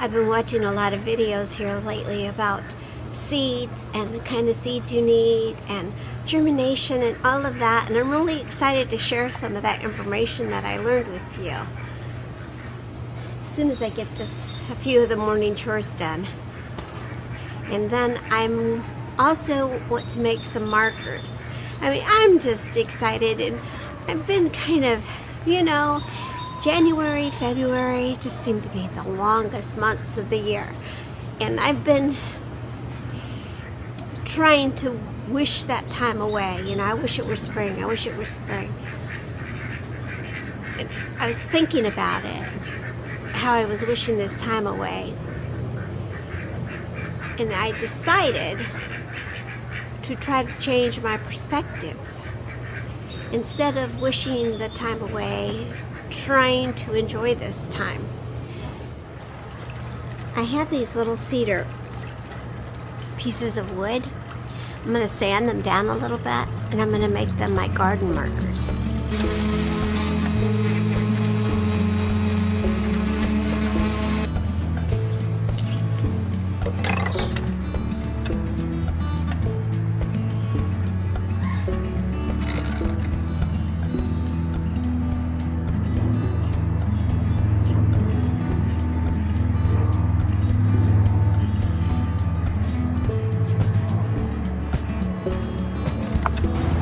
I've been watching a lot of videos here lately about seeds and the kind of seeds you need and germination and all of that, and I'm really excited to share some of that information that I learned with you as soon as I get a few of the morning chores done. And then I'm also want to make some markers. I mean, I'm just excited, and I've been kind of, January, February just seem to be the longest months of the year. And I've been trying to wish that time away. I wish it were spring. I wish it were spring. And I was thinking about it, how I was wishing this time away. And I decided to try to change my perspective. Instead of wishing the time away, trying to enjoy this time. I have these little cedar pieces of wood. I'm going to sand them down a little bit, and I'm going to make them my garden markers.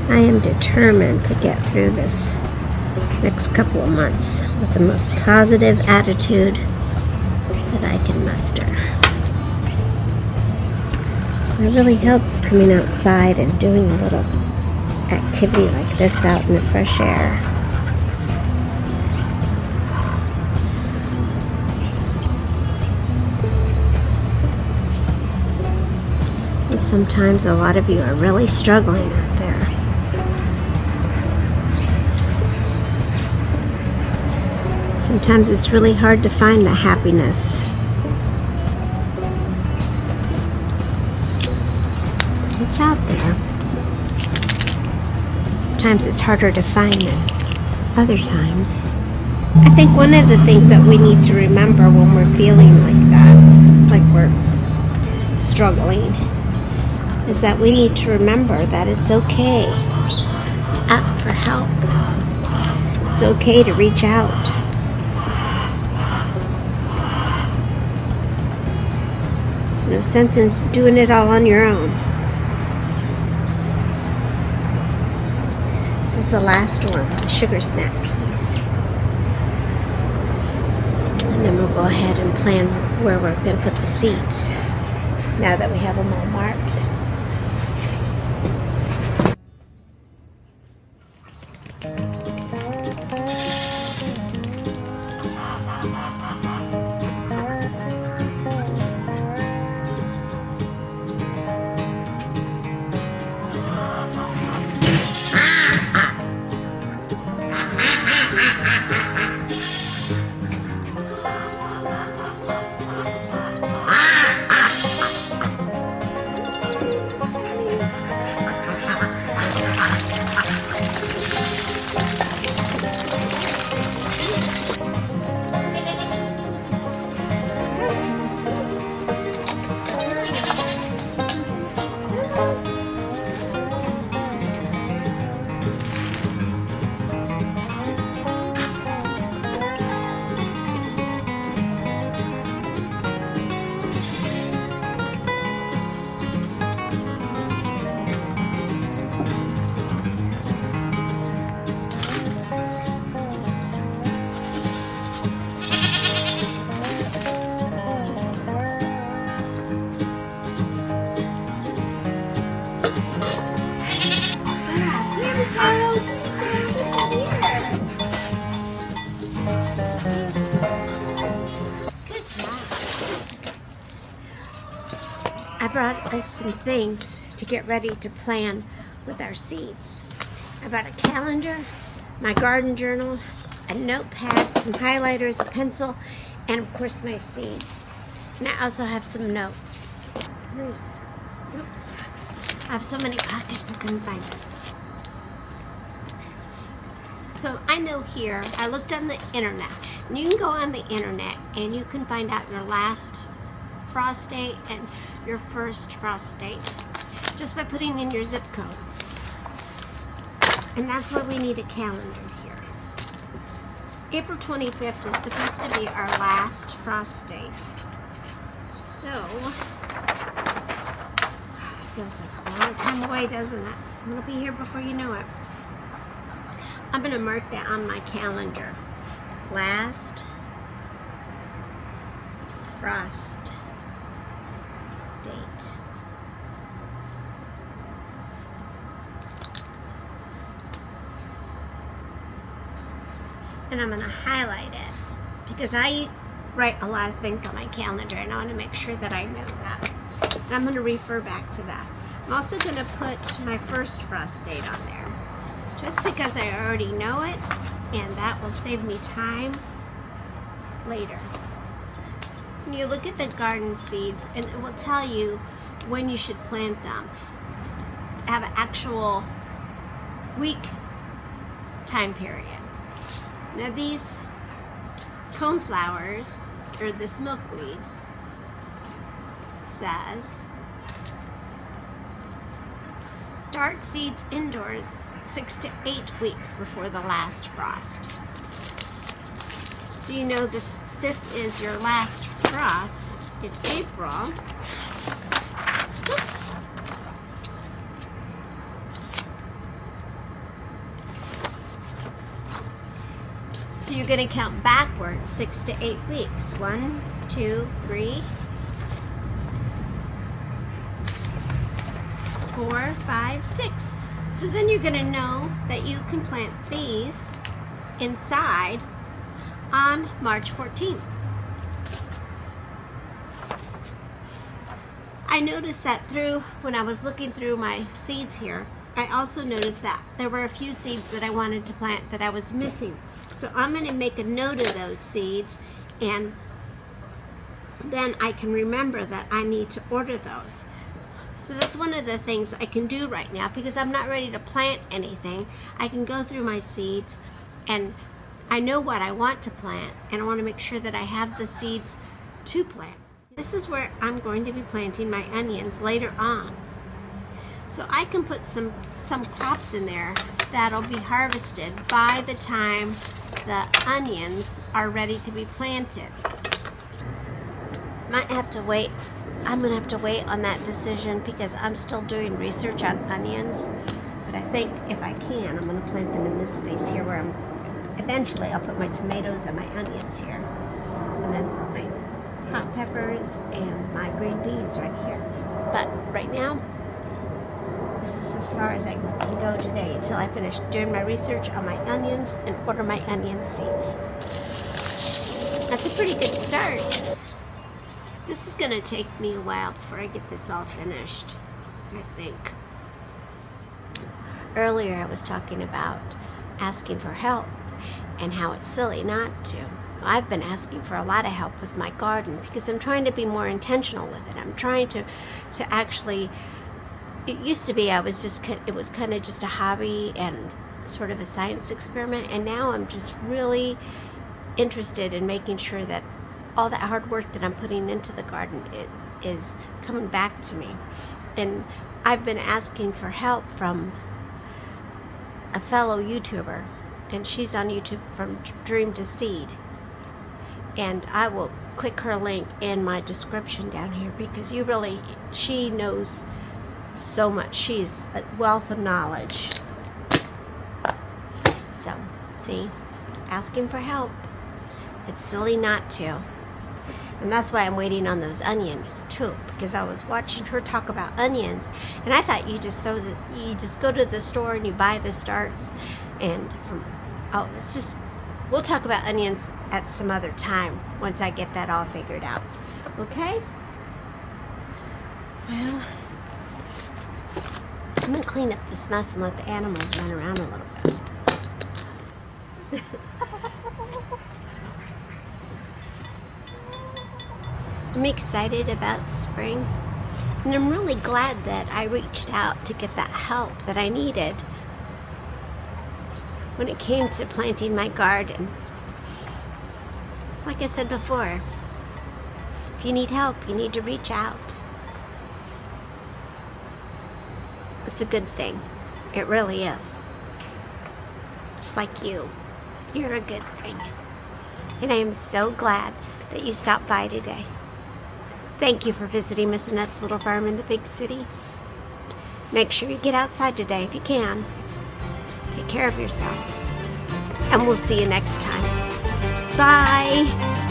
I am determined to get through this next couple of months with the most positive attitude that I can muster. It really helps coming outside and doing a little activity like this out in the fresh air. And sometimes a lot of you are really struggling out there. Sometimes it's really hard to find the happiness. It's out there. Sometimes it's harder to find than other times. I think one of the things that we need to remember when we're feeling like that, like we're struggling, is that we need to remember that it's okay to ask for help. It's okay to reach out. There's no sense in doing it all on your own. This is the last one, the sugar snap piece. And then we'll go ahead and plan where we're going to put the seeds now that we have them all marked. I brought us some things to get ready to plan with our seeds. I brought a calendar, my garden journal, a notepad, some highlighters, a pencil, and of course my seeds. And I also have some notes. Oops. I have so many pockets I couldn't find it. So I know here, I looked on the internet, and you can go on the internet and you can find out your last frost date and your first frost date just by putting in your zip code. And that's why we need a calendar here. April 25th is supposed to be our last frost date. So, feels like a long time away, doesn't it? I'm going to be here before you know it. I'm going to mark that on my calendar. Last frost date. And I'm going to highlight it because I write a lot of things on my calendar and I want to make sure that I know that. And I'm going to refer back to that. I'm also going to put my first frost date on there just because I already know it, and that will save me time later. When you look at the garden seeds, and it will tell you when you should plant them. Have an actual week time period. Now these coneflowers, or this milkweed, says start seeds indoors 6 to 8 weeks before the last frost. So you know that this is your last frost in April. Oops. So you're going to count backwards 6 to 8 weeks. 1, 2, 3, 4, 5, 6. So then you're going to know that you can plant these inside on March 14th. I noticed that when I was looking through my seeds here, I also noticed that there were a few seeds that I wanted to plant that I was missing. So I'm going to make a note of those seeds, and then I can remember that I need to order those. So that's one of the things I can do right now because I'm not ready to plant anything. I can go through my seeds and I know what I want to plant, and I want to make sure that I have the seeds to plant. This is where I'm going to be planting my onions later on. So I can put some crops in there that'll be harvested by the time the onions are ready to be planted. Might have to wait. I'm going to have to wait on that decision because I'm still doing research on onions. But I think if I can, I'm going to plant them in this space here where eventually I'll put my tomatoes and my onions here. And then my hot peppers and my green beans right here. But right now, this is as far as I can go today until I finish doing my research on my onions and order my onion seeds. That's a pretty good start. This is going to take me a while before I get this all finished, I think. Earlier I was talking about asking for help and how it's silly not to. I've been asking for a lot of help with my garden because I'm trying to be more intentional with it. I'm trying to actually, it used to be it was kind of just a hobby and sort of a science experiment, and now I'm just really interested in making sure that all that hard work that I'm putting into the garden is coming back to me. And I've been asking for help from a fellow YouTuber, and she's on YouTube from Dream to Seed. And I will click her link in my description down here because she knows so much. She's a wealth of knowledge. So, see, asking for help. It's silly not to. And that's why I'm waiting on those onions too, because I was watching her talk about onions, and I thought you just go to the store and you buy the starts, and we'll talk about onions at some other time once I get that all figured out. Okay? Well, I'm gonna clean up this mess and let the animals run around a little bit. I'm excited about spring, and I'm really glad that I reached out to get that help that I needed. when it came to planting my garden. It's like I said before, if you need help, you need to reach out. It's a good thing. It really is. Just like you. You're a good thing. And I am so glad that you stopped by today. Thank you for visiting Miss Annette's Little Farm in the big city. Make sure you get outside today if you can. Take care of yourself. And we'll see you next time. Bye.